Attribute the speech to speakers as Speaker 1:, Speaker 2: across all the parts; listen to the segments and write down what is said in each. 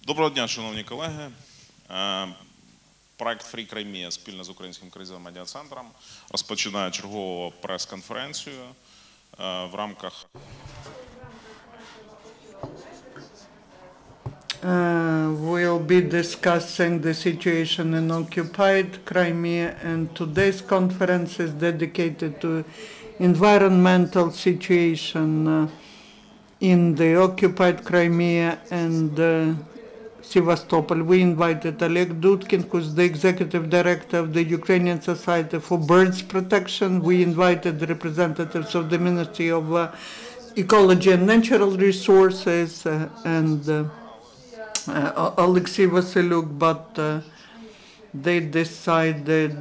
Speaker 1: Доброго дня, шановні колеги. Проект Free Crimea спільно з Українським кризовим медіа-центром розпочинає чергову прес-конференцію в рамках
Speaker 2: We'll be discussing the situation in occupied Crimea, and today's conference is dedicated to environmental situation in the occupied Crimea and Sevastopol. We invited Oleg Dudkin, who's the executive director of the Ukrainian Society for Birds Protection. We invited the representatives of the Ministry of Ecology and Natural Resources and Alexei Vasylyuk, but they decided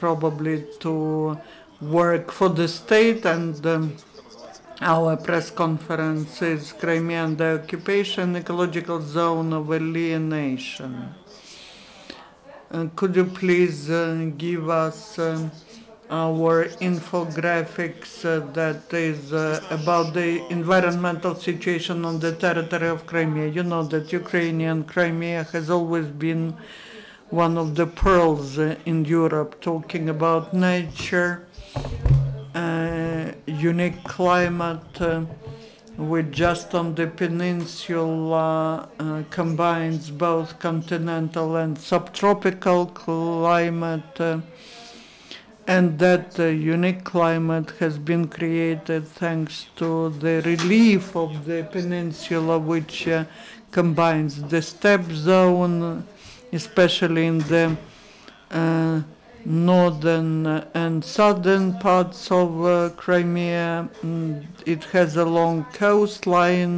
Speaker 2: probably to work for the state, and our press conference is Crimea and the occupation, ecological zone of alienation. Could you please give us our infographics that is about the environmental situation on the territory of Crimea? You know that Ukrainian Crimea has always been one of the pearls in Europe, talking about nature, unique climate, which just on the peninsula combines both continental and subtropical climate, and that unique climate has been created thanks to the relief of the peninsula, which combines the steppe zone, especially in the northern and southern parts of Crimea. It has a long coastline,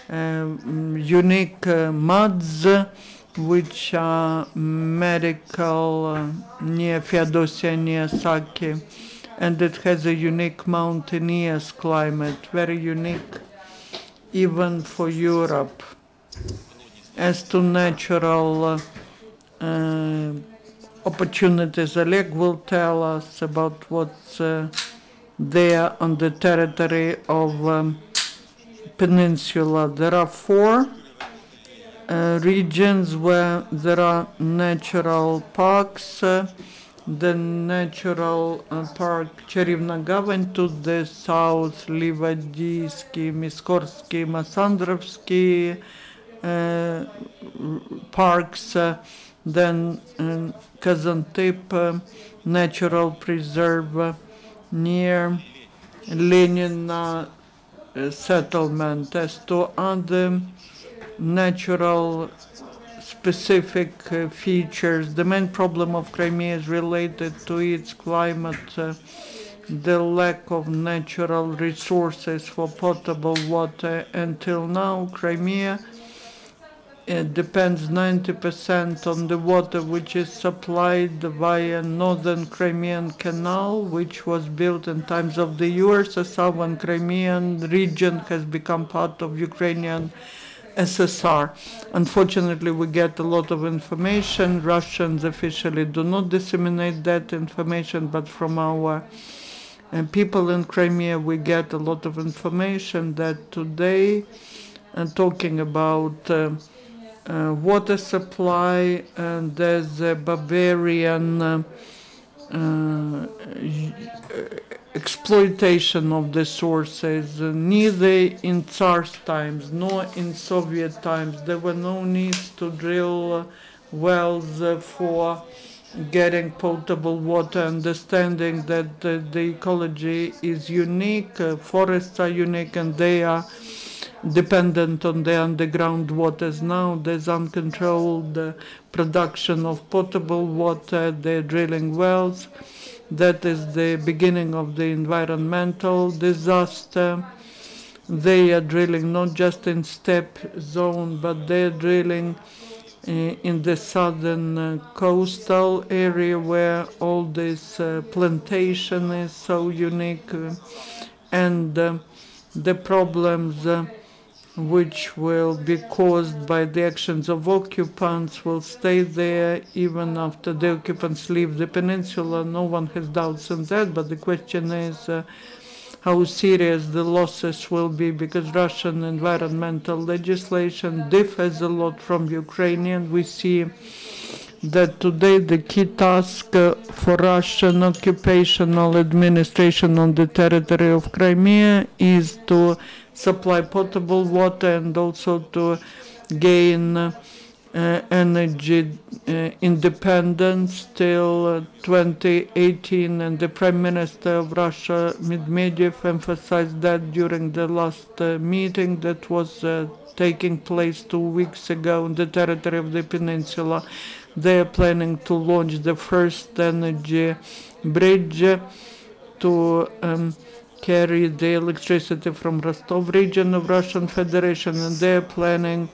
Speaker 2: unique muds, which are medical near Feodosia, near Saki, and it has a unique mountainous climate, very unique even for Europe. As to natural opportunities, Oleg will tell us about what's there on the territory of peninsula. There are four regions where there are natural parks. The natural park Cherivna Gavань to the south, Livadiyski, Miskorsky, Masandrovsky parks, then Kazantip Natural Preserve near Lenin settlement. As to other natural specific features, the main problem of Crimea is related to its climate, the lack of natural resources for potable water. Until now, Crimea depends 90% on the water which is supplied via Northern Crimean Canal, which was built in times of the USSR when Crimean region has become part of Ukrainian SSR. Unfortunately, we get a lot of information. Russians officially do not disseminate that information, but from our people in Crimea, we get a lot of information that today, talking about water supply, and there's a barbarian exploitation of the sources. Neither in Tsar's times nor in Soviet times there were no needs to drill wells for getting potable water, understanding that the ecology is unique, forests are unique, and they are dependent on the underground waters. Now there's uncontrolled production of potable water, they're drilling wells. That is the beginning of the environmental disaster. They are drilling not just in steppe zone, but they're drilling in the southern coastal area where all this plantation is so unique, and the problems which will be caused by the actions of occupants will stay there even after the occupants leave the peninsula. No one has doubts on that, but the question is how serious the losses will be, because Russian environmental legislation differs a lot from Ukrainian. We see that today the key task for Russian occupational administration on the territory of Crimea is to supply potable water and also to gain energy independence till 2018, and the Prime Minister of Russia, Medvedev, emphasized that during the last meeting that was taking place 2 weeks ago on the territory of the peninsula. They are planning to launch the first energy bridge to carry the electricity from Rostov region of Russian Federation, and they are planning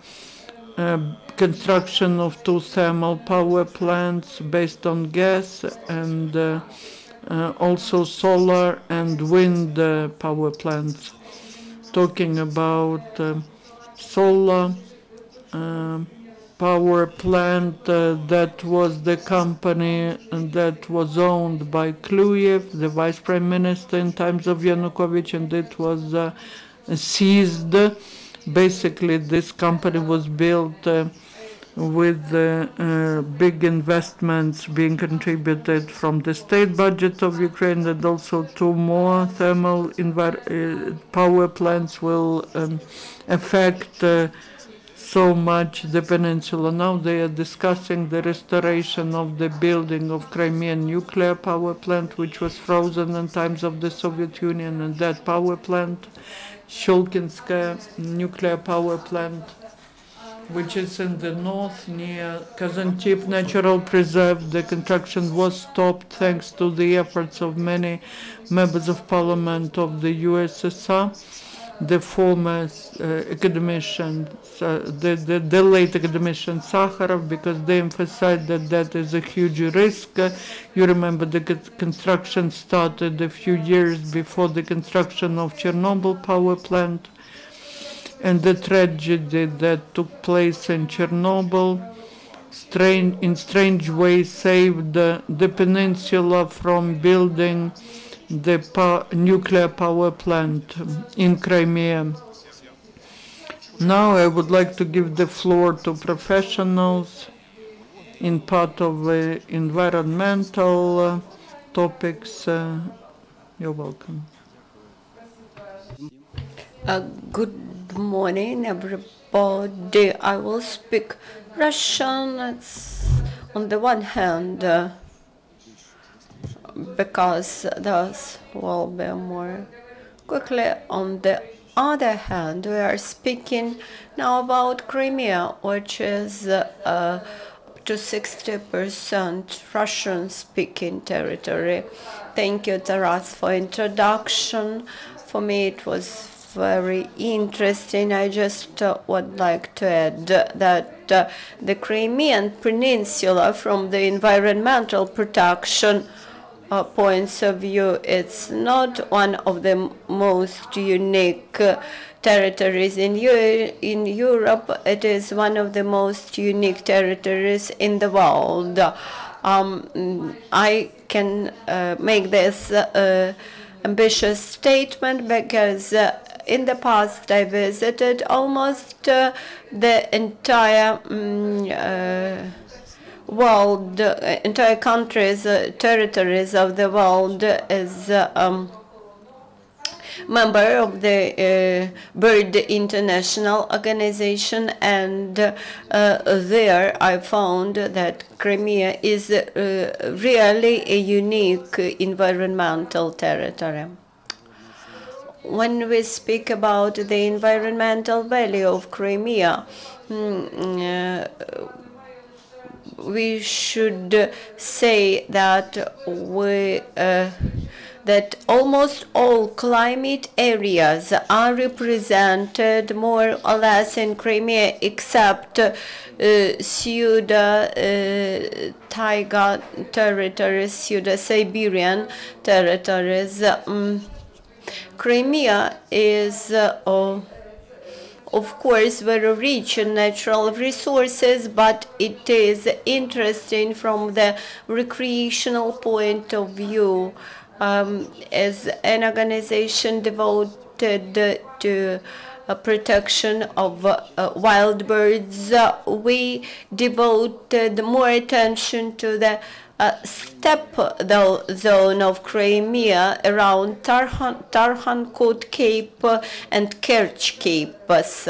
Speaker 2: construction of 2 thermal power plants based on gas, and also solar and wind power plants. Talking about solar power plant, that was the company that was owned by Kluyev, the vice prime minister in times of Yanukovych, and it was seized. Basically, this company was built with big investments being contributed from the state budget of Ukraine, and also 2 more thermal power plants will affect so much the peninsula. Now they are discussing the restoration of the building of Crimean nuclear power plant, which was frozen in times of the Soviet Union, and that power plant, Shulkinskaya nuclear power plant, which is in the north near Kazantip Natural Preserve. The construction was stopped thanks to the efforts of many members of parliament of the USSR. The former academician, the late academician Sakharov, because they emphasized that that is a huge risk. You remember the construction started a few years before the construction of Chernobyl power plant, and the tragedy that took place in Chernobyl in strange ways saved the peninsula from building the nuclear power plant in Crimea. Now I would like to give the floor to professionals in part of environmental topics. You're welcome.
Speaker 3: Good morning, everybody. I will speak Russian. It's on the one hand because those will be more quickly. On the other hand, we are speaking now about Crimea, which is up to 60% Russian-speaking territory. Thank you, Taras, for introduction. For me, it was very interesting. I just would like to add that the Crimean Peninsula, from the environmental protection points of view, it's not one of the most unique territories in Europe. It is one of the most unique territories in the world. I can make this ambitious statement because in the past I visited almost the entire world, entire countries, territories of the world as member of the Bird International Organization, and there I found that Crimea is really a unique environmental territory. When we speak about the environmental value of Crimea, we should say that that almost all climate areas are represented more or less in Crimea, except Pseudo-taiga territories, Pseudo-Siberian territories. Crimea is of course very rich in natural resources, but it is interesting from the recreational point of view. is an organization devoted to protection of wild birds. We devoted more attention to the steppe zone of Crimea around Tarhankut Cape and Kerch Capes.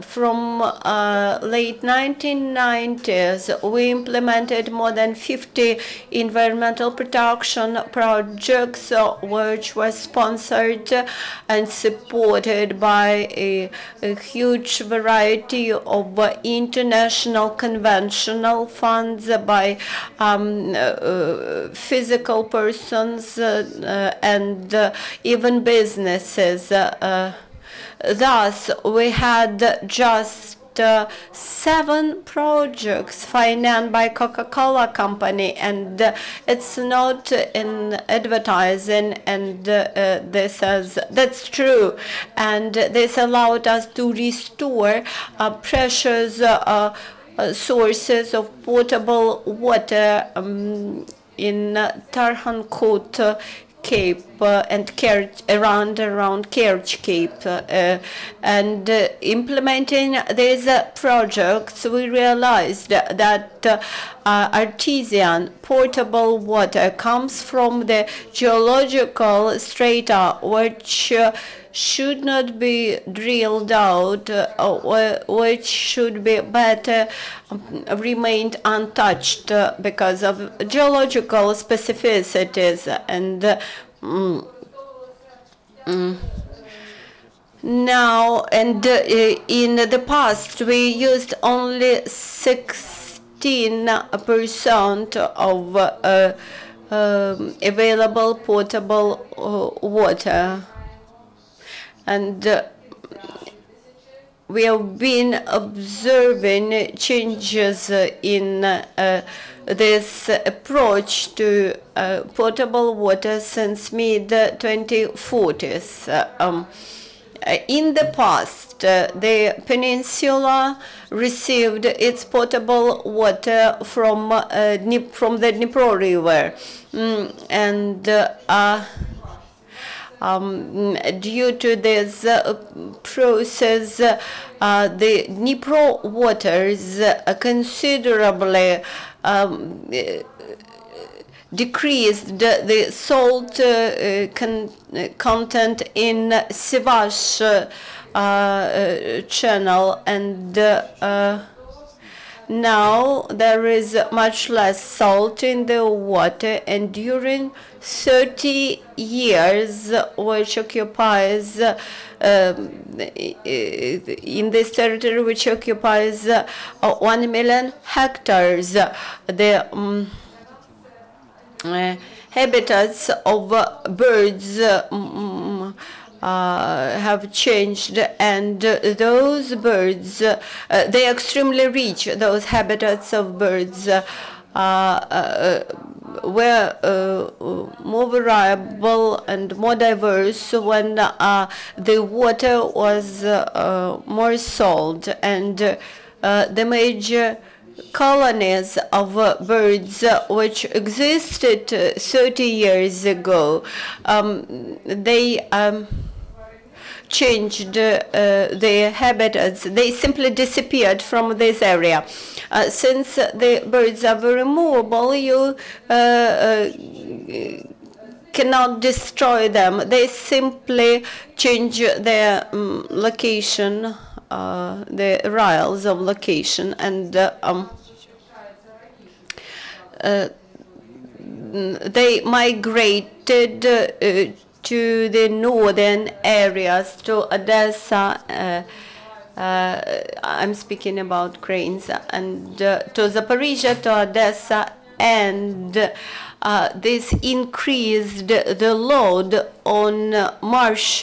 Speaker 3: From late 1990s, we implemented more than 50 environmental protection projects, which were sponsored and supported by a huge variety of international conventional funds, by physical persons and even businesses. Thus, we had just 7 projects financed by Coca-Cola company, and it's not in advertising, and that's true, and this allowed us to restore precious sources of potable water in Tarhankut Cape and Kerch, around Kerch Cape, and implementing these projects, we realized that artesian portable water comes from the geological strata, which should not be drilled out, which should be better remained untouched because of geological specificities. And now, and in the past, we used only 16% of available potable water. And we have been observing changes in this approach to potable water since mid-2040s. In the past, the peninsula received its potable water from the Dnipro River, and due to this process, the Dnipro waters considerably decreased the salt content in Sivash channel, and now there is much less salt in the water, and during 30 years, which occupies in this territory, which occupies 1 million hectares, the habitats of birds have changed, and those birds, they are extremely rich. Those habitats of birds were more variable and more diverse when the water was more salt, and the major colonies of birds which existed 30 years ago, they changed their habitats. They simply disappeared from this area. Since the birds are very movable, you cannot destroy them. They simply change their location, the areas of location, and they migrated to the northern areas, to Odessa. I'm speaking about cranes, and to Zaporizhia, to Odessa, and this increased the load on marsh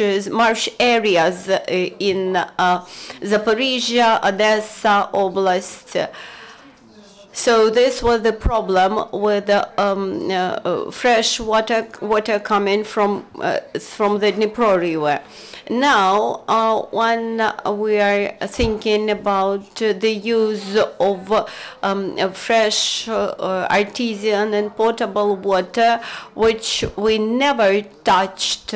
Speaker 3: areas in Zaporizhia, Odessa Oblast. So this was the problem with the fresh water coming from the Dnipro River. Now, when we are thinking about the use of fresh artesian and potable water, which we never touched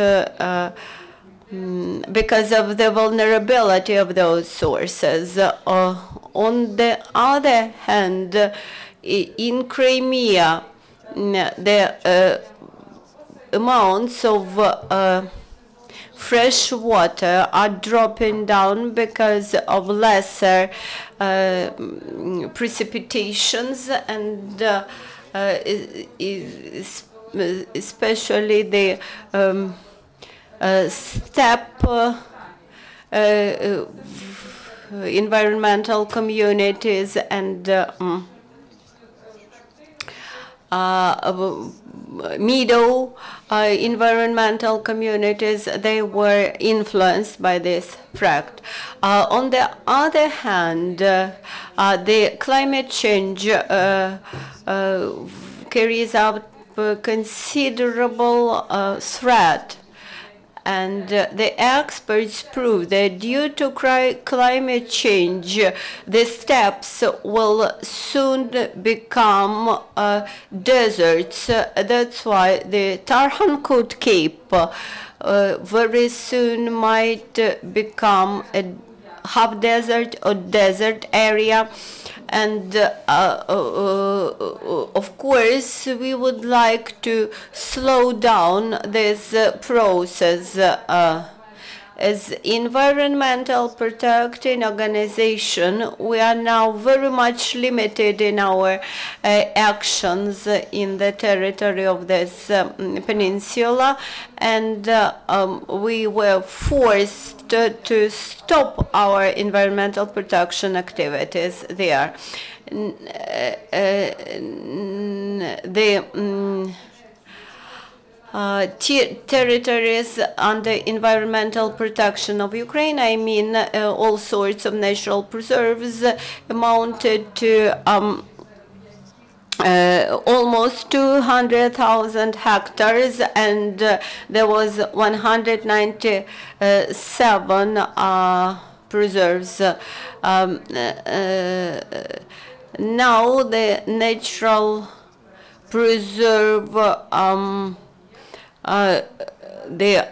Speaker 3: because of the vulnerability of those sources. On the other hand, in Crimea, the amounts of fresh water are dropping down because of lesser precipitations, and especially the steppe environmental communities and meadow environmental communities, they were influenced by this fact. On the other hand, the climate change carries out a considerable threat. And the experts prove that due to climate change, the steppes will soon become deserts. That's why the Tarhankut Cape very soon might become a half desert or desert area. And of course, we would like to slow down this process. As environmental protecting organization, we are now very much limited in our actions in the territory of this peninsula, and we were forced to stop our environmental protection activities there. Territories under environmental protection of Ukraine, I mean all sorts of natural preserves, amounted to almost 200,000 hectares, and there was 197 preserves. Now the natural preserve the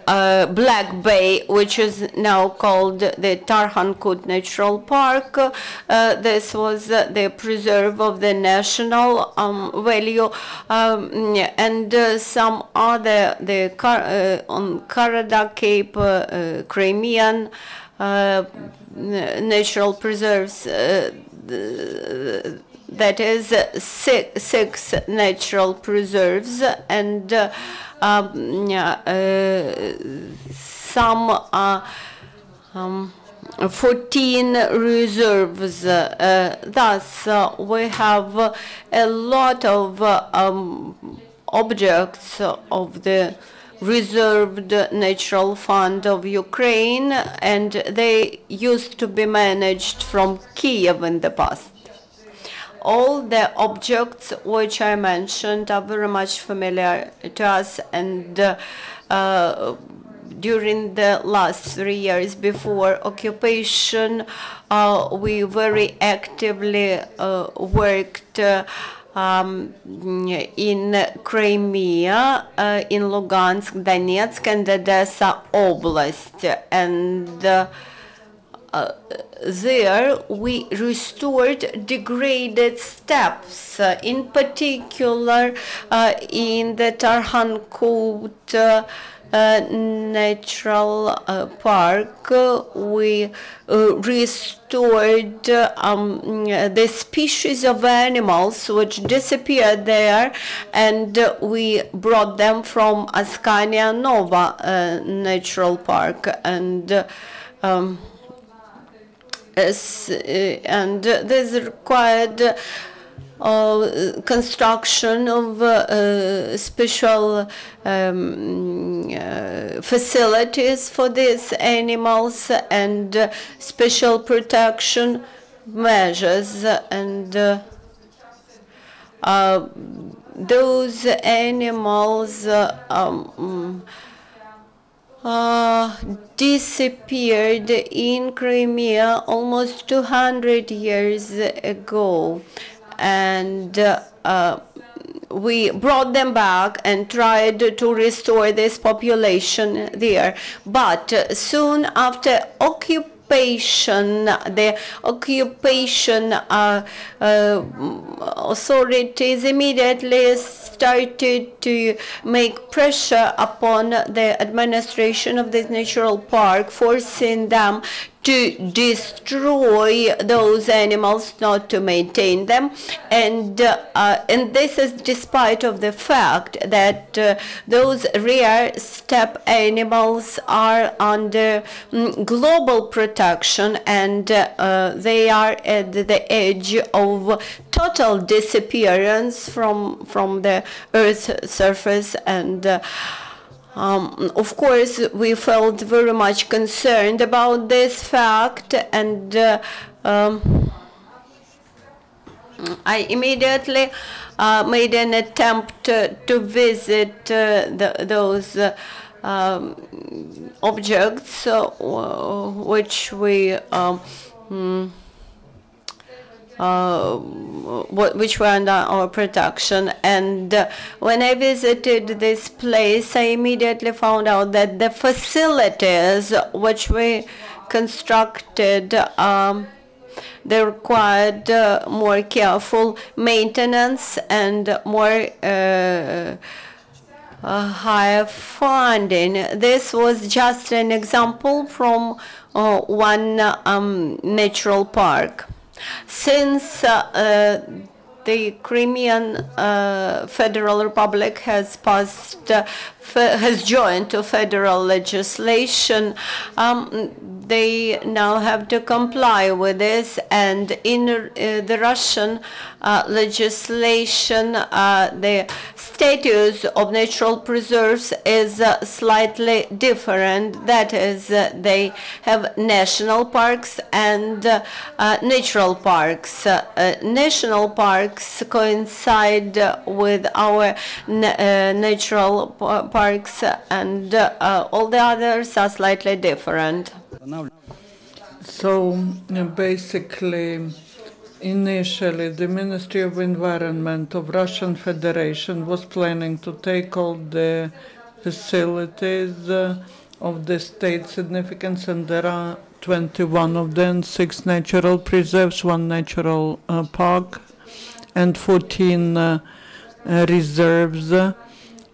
Speaker 3: Black Bay, which is now called the Tarhankut Natural Park. This was the preserve of the national value, and some other, on Karada Cape, Crimean natural preserves, that is six natural preserves, and some 14 reserves. Thus, we have a lot of objects of the reserved natural fund of Ukraine, and they used to be managed from Kiev in the past. All the objects which I mentioned are very much familiar to us, and during the last 3 years before occupation, we very actively worked in Crimea, in Lugansk, Donetsk, and Odessa Oblast, and there we restored degraded steppes, in particular in the Tarhankut Natural Park. We restored the species of animals which disappeared there, and we brought them from Askania Nova Natural Park, and this required construction of special facilities for these animals and special protection measures, and those animals disappeared in Crimea almost 200 years ago, and we brought them back and tried to restore this population there. But soon after occupation, the occupation authorities immediately started to make pressure upon the administration of this natural park, forcing them to destroy those animals, not to maintain them, and this is despite of the fact that those rare steppe animals are under global protection, and they are at the edge of total disappearance from the Earth's surface. And of course, we felt very much concerned about this fact, and I immediately made an attempt to visit those objects which we which were under our protection. And when I visited this place, I immediately found out that the facilities which we constructed, they required more careful maintenance and more higher funding. This was just an example from one natural park. Since the Crimean Federal Republic has joined to federal legislation, they now have to comply with this, and in the Russian legislation, the status of natural preserves is slightly different. That is, they have national parks and natural parks. National parks coincide with our natural parks, and all the others are slightly different.
Speaker 2: So basically, initially, the Ministry of Environment of Russian Federation was planning to take all the facilities of the state significance, and there are 21 of them, 6 natural preserves, 1 natural park, and 14 reserves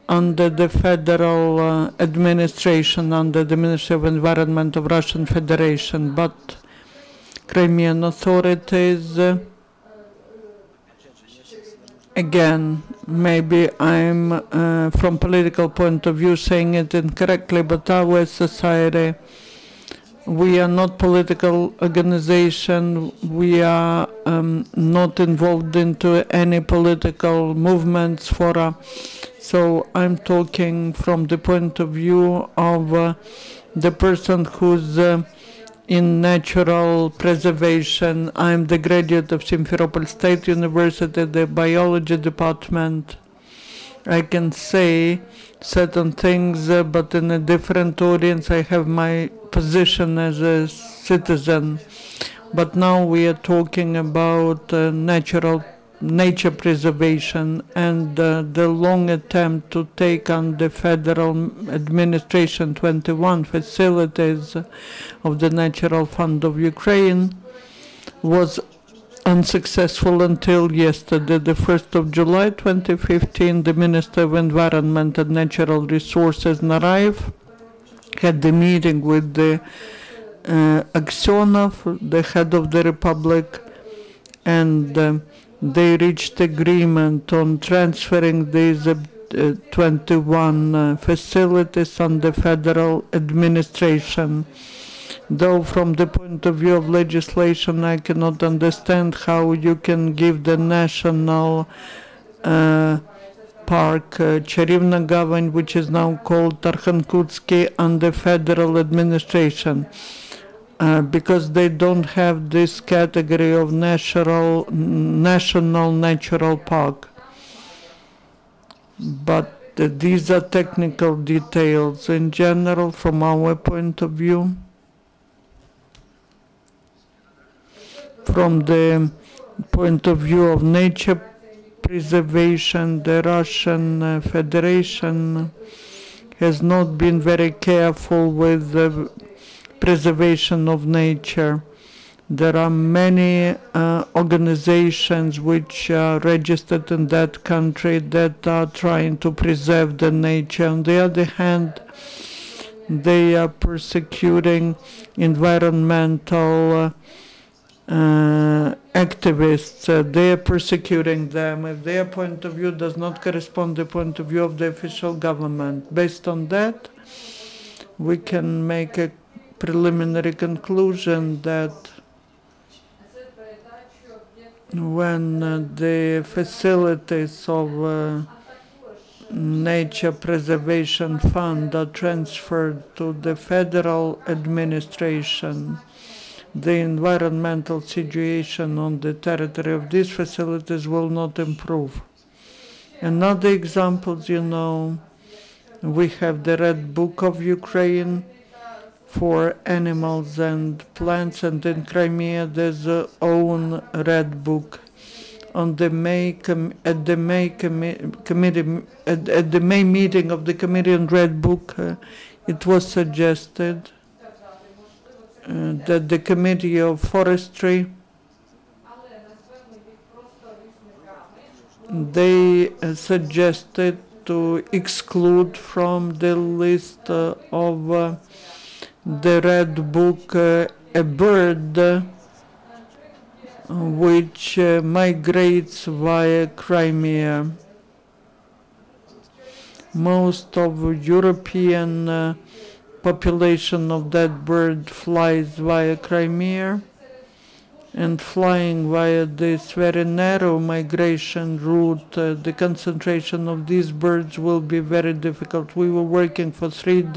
Speaker 2: under the federal administration, under the Ministry of Environment of Russian Federation. But Crimean authorities, again, maybe I'm from political point of view saying it incorrectly, but our society, we are not political organization, we are not involved into any political movements, fora. So I'm talking from the point of view of the person who's in natural preservation. I'm the graduate of Simferopol State University, the biology department. I can say certain things, but in a different audience. I have my position as a citizen. But now we are talking about nature preservation, and the long attempt to take on the federal administration 21 facilities of the Natural Fund of Ukraine was unsuccessful until yesterday, the 1st of July 2015. The Minister of Environment and Natural Resources, Narayev, had the meeting with the Aksionov, the head of the republic, and they reached agreement on transferring these 21 facilities on the federal administration. Though from the point of view of legislation, I cannot understand how you can give the national park Cherivna Gavань, which is now called Tarkhankutsky, under federal administration. Because they don't have this category of national natural park. but these are technical details. In general, from our point of view, from the point of view of nature preservation, the Russian Federation has not been very careful with the preservation of nature. There are many organizations which are registered in that country that are trying to preserve the nature. On the other hand, they are persecuting environmental activists. They are persecuting them if their point of view does not correspond to the point of view of the official government. Based on that, we can make a preliminary conclusion that when the facilities of Nature Preservation Fund are transferred to the federal administration, the environmental situation on the territory of these facilities will not improve. Another examples, we have the Red Book of Ukraine for animals and plants, and in Crimea there's a own Red Book. On the May meeting of the Committee on Red Book, it was suggested that the Committee of Forestry, they suggested to exclude from the list of the Red Book a bird which migrates via Crimea. Most of European population of that bird flies via Crimea, and flying via this very narrow migration route, the concentration of these birds will be very difficult. We were working for 3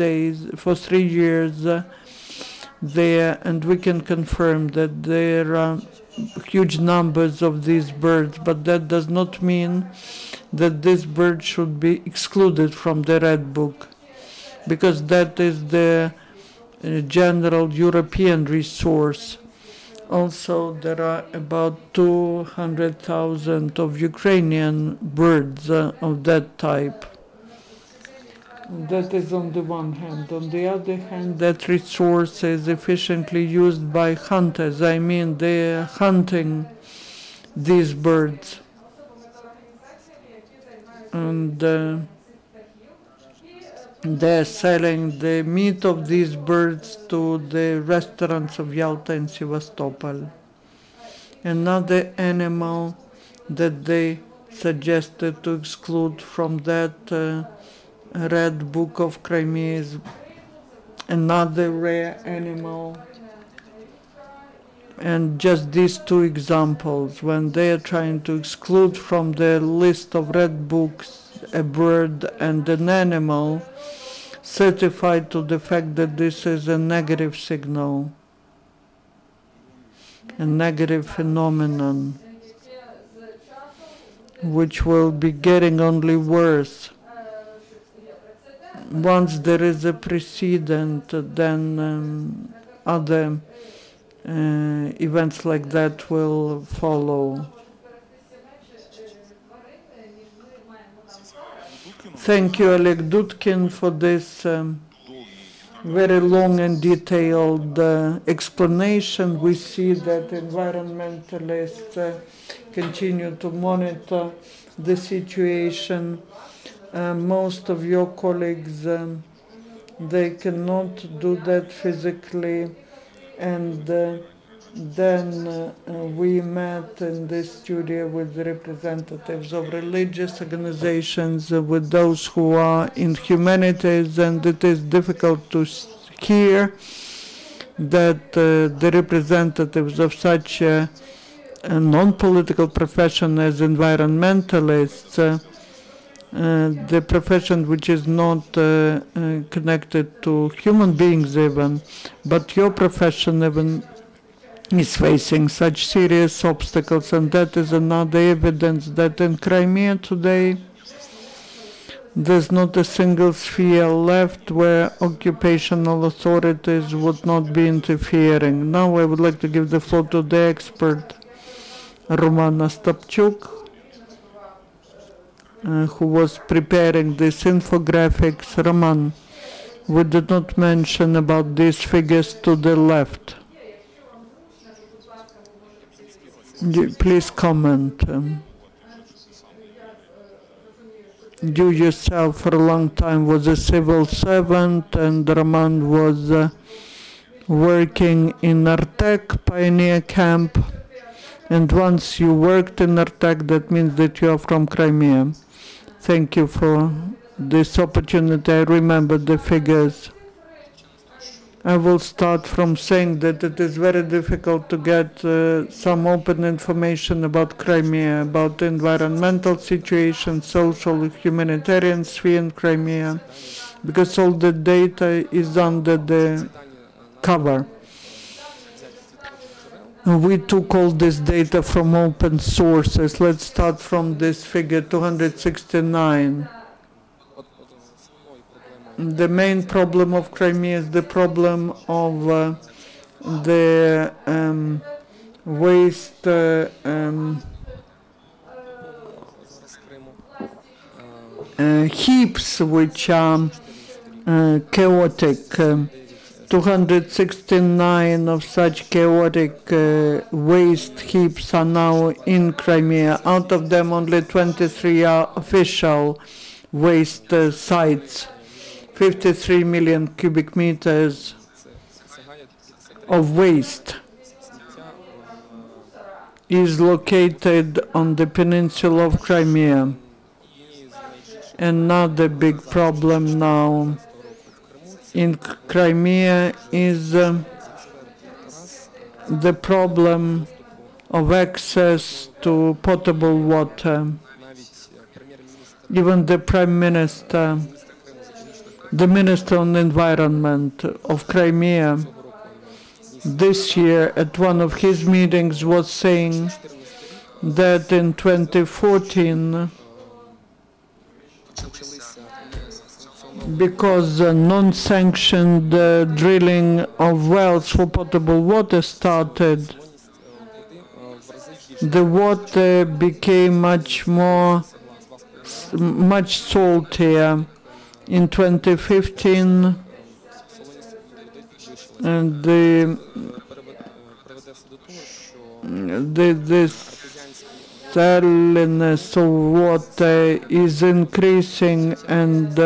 Speaker 2: years there, and we can confirm that there are huge numbers of these birds, but that does not mean that this bird should be excluded from the Red Book, because that is the general European resource. Also, there are about 200,000 of Ukrainian birds of that type. That is on the one hand. On the other hand, that resource is efficiently used by hunters. I mean, they're hunting these birds. And they're selling the meat of these birds to the restaurants of Yalta and Sevastopol. Another animal that they suggested to exclude from that Red Book of Crimea is another rare animal. And just these two examples, when they are trying to exclude from the list of Red Books a bird and an animal, certified to the fact that this is a negative signal, a negative phenomenon, which will be getting only worse. Once there is a precedent, then other events like that will follow. Thank you, Oleg Dudkin, for this very long and detailed explanation. We see that environmentalists continue to monitor the situation. Most of your colleagues, they cannot do that physically, and then we met in this studio with the representatives of religious organizations, with those who are in humanities, and it is difficult to hear that the representatives of such a non-political profession as environmentalists, the profession which is not connected to human beings even, but your profession even is facing such serious obstacles, and that is another evidence that in Crimea today There's not a single sphere left where occupational authorities would not be interfering. Now I would like to give the floor to the expert, Roman Ostapchuk, who was preparing these infographics. Roman, we did not mention about these figures to the left. Please comment. You yourself for a long time was a civil servant, and Roman was working in Artek pioneer camp. And once you worked in Artek, that means that you are from Crimea. Thank you for this opportunity. I remember the figures. I will start from saying that it is very difficult to get some open information about Crimea, about the environmental situation, social, humanitarian sphere in Crimea, because all the data is under the cover. We took all this data from open sources. Let's start from this figure 269. The main problem of Crimea is the problem of the waste heaps, which are chaotic. 269 of such chaotic waste heaps are now in Crimea. Out of them, only 23 are official waste sites. 53 million cubic meters of waste is located on the peninsula of Crimea. Another big problem now in Crimea is the problem of access to potable water. Even the Prime Minister, the Minister on Environment of Crimea, this year at one of his meetings was saying that in 2014, because non-sanctioned drilling of wells for potable water started, the water became much saltier. In 2015, and the salinity of water is increasing, and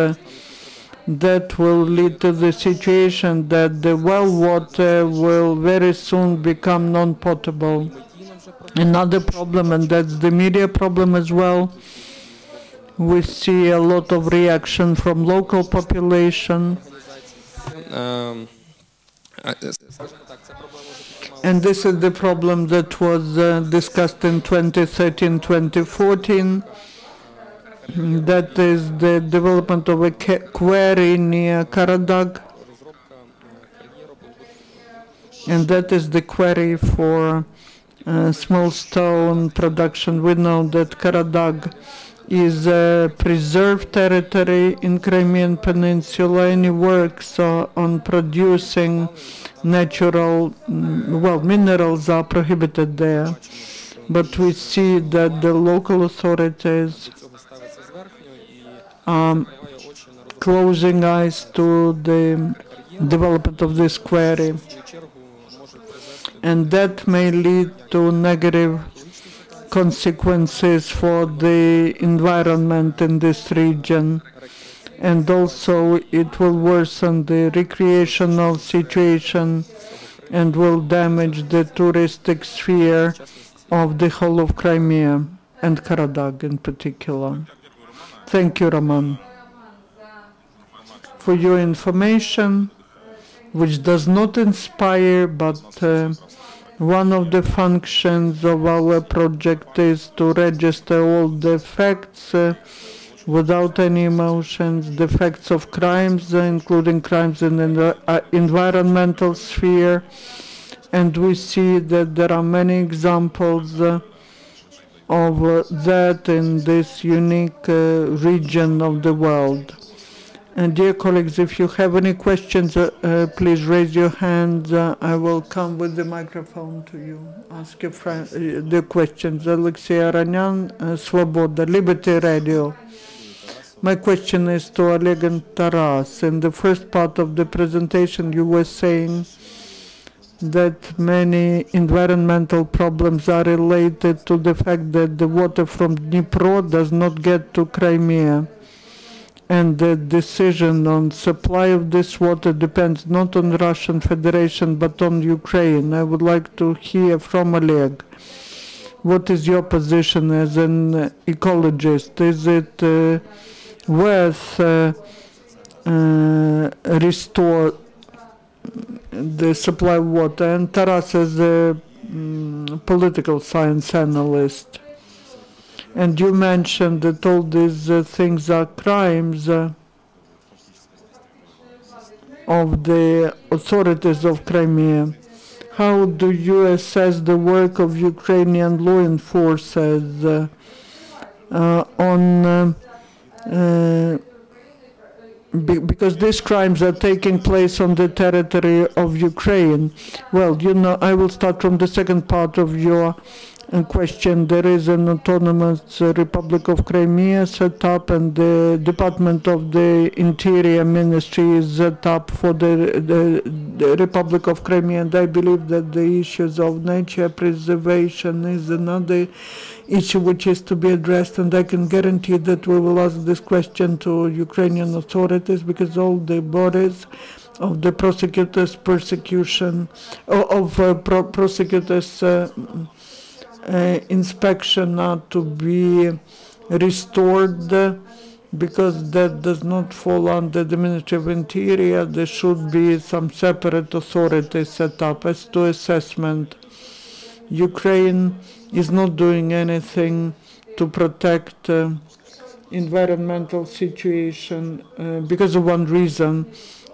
Speaker 2: that will lead to the situation that the well water will very soon become non-potable. Another problem, and that's the media problem as well, we see a lot of reaction from local population. And this is the problem that was discussed in 2013-2014. That is the development of a quarry near Karadag. And that is the quarry for small stone production. We know that Karadag is a preserved territory in Crimean Peninsula. Any works on producing natural, minerals are prohibited there. But we see that the local authorities are closing eyes to the development of this quarry. And that may lead to negative consequences for the environment in this region, and also it will worsen the recreational situation and will damage the touristic sphere of the whole of Crimea and Karadag in particular. Thank you, Roman, for your information, which does not inspire, but one of the functions of our project is to register all the facts without any emotions, the facts of crimes, including crimes in the environmental sphere. And we see that there are many examples of that in this unique region of the world. And dear colleagues, if you have any questions, please raise your hand. I will come with the microphone to you. Ask your the questions. Alexei Aranyan, Svoboda, Liberty Radio. My question is to Oleg and Taras. In the first part of the presentation, you were saying that many environmental problems are related to the fact that the water from Dnipro does not get to Crimea. And the decision on supply of this water depends not on Russian Federation but on Ukraine. I would like to hear from Oleg. What is your position as an ecologist? Is it worth restore the supply of water? And Taras is a political science analyst. And you mentioned that all these things are crimes of the authorities of Crimea. How do you assess the work of Ukrainian law enforcers because these crimes are taking place on the territory of Ukraine? Well, you know, I will start from the second part of your question. There is an autonomous Republic of Crimea set up, and the Department of the Interior Ministry is set up for the Republic of Crimea, and I believe that the issues of nature preservation is another issue which is to be addressed, and I can guarantee that we will ask this question to Ukrainian authorities, because all the bodies of the prosecutors' inspection are to be restored, because that does not fall under the Ministry of Interior. There should be some separate authorities set up. As to assessment, Ukraine is not doing anything to protect environmental situation because of one reason.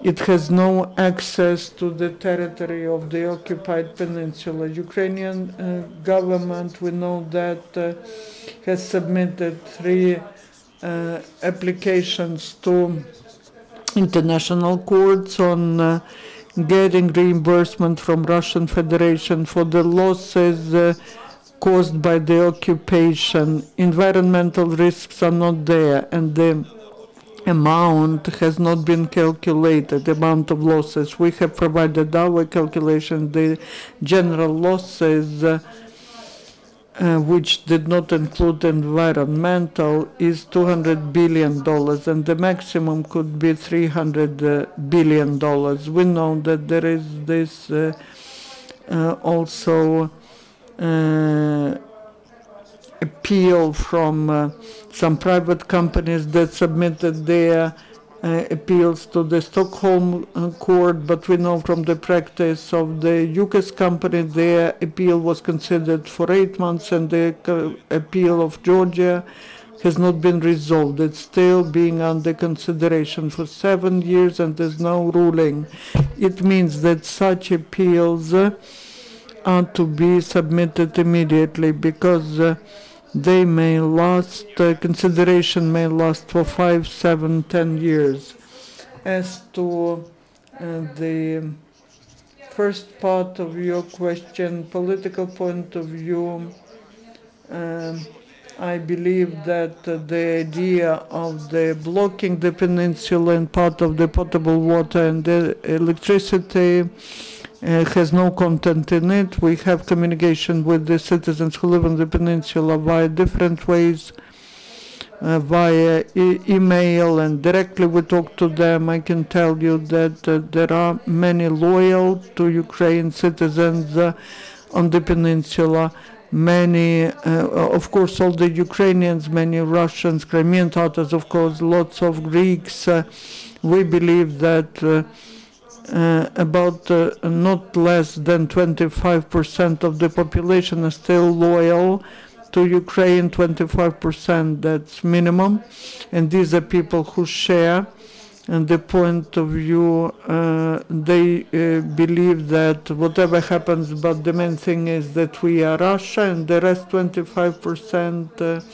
Speaker 2: It has no access to the territory of the occupied peninsula. Ukrainian government, we know that, has submitted 3 applications to international courts on getting reimbursement from Russian Federation for the losses caused by the occupation. Environmental risks are not there, and the amount has not been calculated, the amount of losses. We have provided our calculation. The general losses, which did not include environmental, is $200 billion, and the maximum could be $300 billion. We know that there is this also appeal from some private companies that submitted their appeals to the Stockholm court, but we know from the practice of the UK's company, their appeal was considered for 8 months, and the appeal of Georgia has not been resolved. It's still being under consideration for 7 years, and there's no ruling. It means that such appeals are to be submitted immediately, because they may last, consideration may last for 5, 7, 10 years. As to the first part of your question, political point of view, I believe that the idea of the blocking the peninsula and part of the potable water and the electricity has no content in it. We have communication with the citizens who live on the peninsula via different ways, via email, and directly we talk to them. I can tell you that there are many loyal to Ukraine citizens on the peninsula. Many, of course, all the Ukrainians, many Russians, Crimean Tatars, of course, lots of Greeks. We believe that about not less than 25% of the population are still loyal to Ukraine, 25%, that's minimum. And these are people who share and the point of view, they believe that whatever happens, but the main thing is that we are Russia, and the rest 25%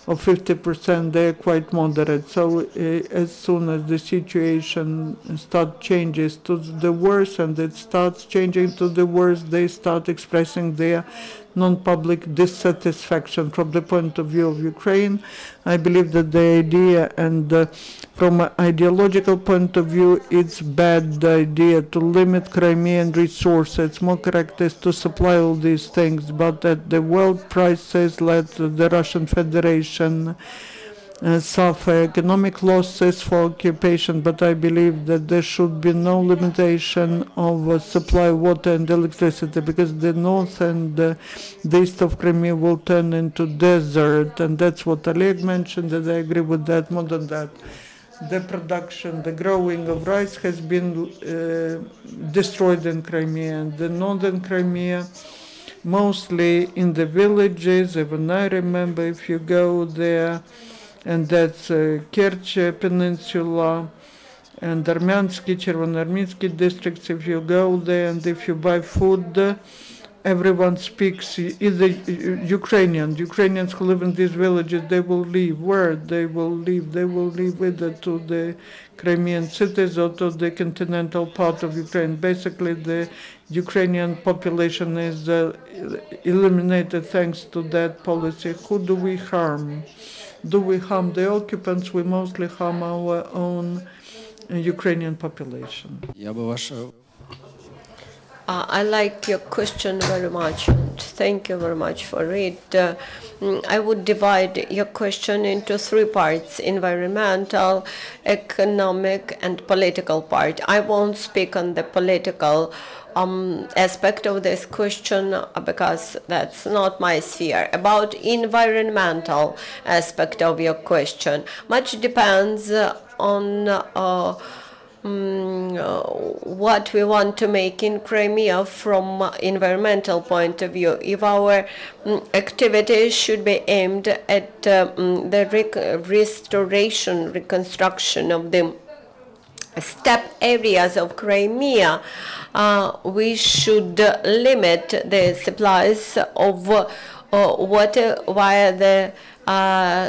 Speaker 2: or 50%, they're quite moderate. So as soon as the situation changes to the worse, and it starts changing to the worse, they start expressing their non-public dissatisfaction. From the point of view of Ukraine, I believe that the idea, and from an ideological point of view, it's bad idea to limit Crimean resources. It's more correct is to supply all these things, but at the world prices, let the Russian Federation suffer economic losses for occupation, but I believe that there should be no limitation of supply of water and electricity, because the north and the east of Crimea will turn into desert, and that's what Oleg mentioned, and I agree with that. More than that, the production, the growing of rice has been destroyed in Crimea, and the northern Crimea, mostly in the villages. Even I remember, if you go there, and that's Kerch Peninsula and Armyansky, Chervonoarmynsky districts. If you go there and if you buy food, everyone speaks either Ukrainian. Ukrainians who live in these villages, they will leave. Where they will leave? They will leave either to the Crimean cities or to the continental part of Ukraine. Basically, the Ukrainian population is eliminated thanks to that policy. Who do we harm? Do we harm the occupants? We mostly harm our own Ukrainian population.
Speaker 3: I like your question very much, and thank you very much for it. I would divide your question into three parts: environmental, economic, and political part. I won't speak on the political aspect of this question because that's not my sphere. About environmental aspect of your question, much depends on what we want to make in Crimea from environmental point of view. If our activities should be aimed at the restoration, reconstruction of the steppe areas of Crimea, we should limit the supplies of water via the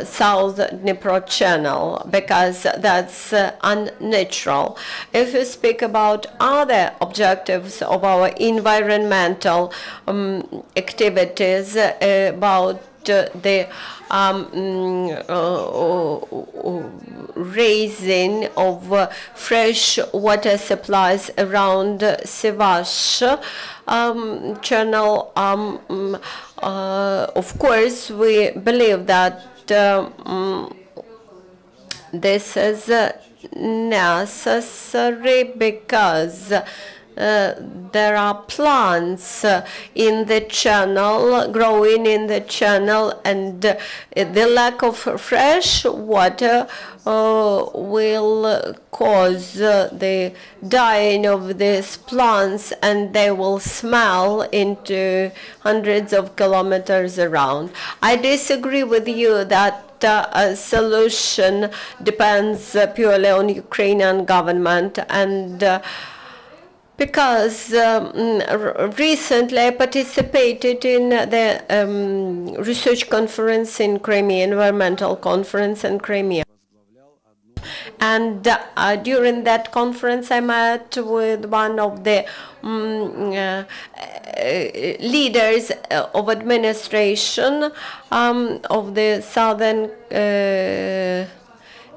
Speaker 3: South Dnipro Channel, because that's unnatural. If we speak about other objectives of our environmental activities, about the raising of fresh water supplies around Sivash channel, of course, we believe that this is necessary because there are plants in the channel, growing in the channel, and the lack of fresh water will cause the dying of these plants, and they will smell into hundreds of kilometers around. I disagree with you that a solution depends purely on Ukrainian government, and because recently I participated in the research conference in Crimea, environmental conference in Crimea. And during that conference, I met with one of the leaders of administration of the southern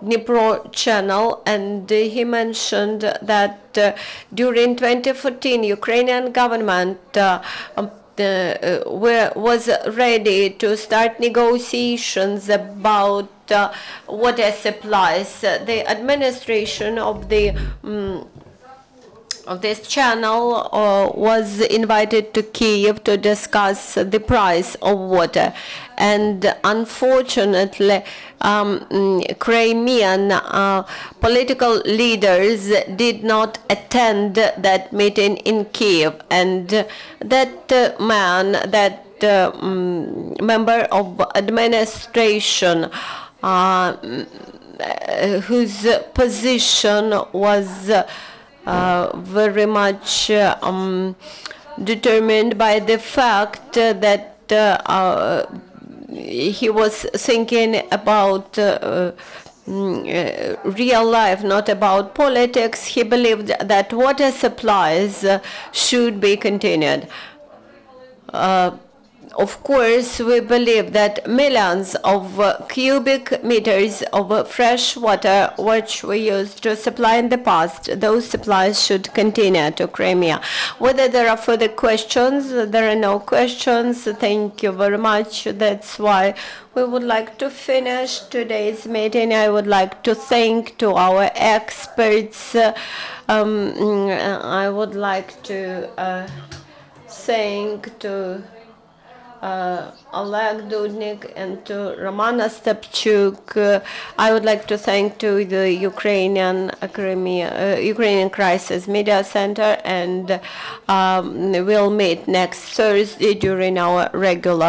Speaker 3: Dnipro channel, and he mentioned that during 2014, Ukrainian government was ready to start negotiations about water supplies. The administration of this channel was invited to Kiev to discuss the price of water, and unfortunately Crimean political leaders did not attend that meeting in Kiev, and that man, that member of administration, whose position was very much determined by the fact that he was thinking about real life, not about politics. He believed that water supplies should be continued. Of course, we believe that millions of cubic meters of fresh water, which we used to supply in the past, those supplies should continue to Crimea. Whether there are further questions, there are no questions. Thank you very much. That's why we would like to finish today's meeting. I would like to thank to our experts. I would like to thank to Oleg Dudkin and to Roman Ostapchuk. I would like to thank to the Ukrainian Crisis Media Center, and we'll meet next Thursday during our regular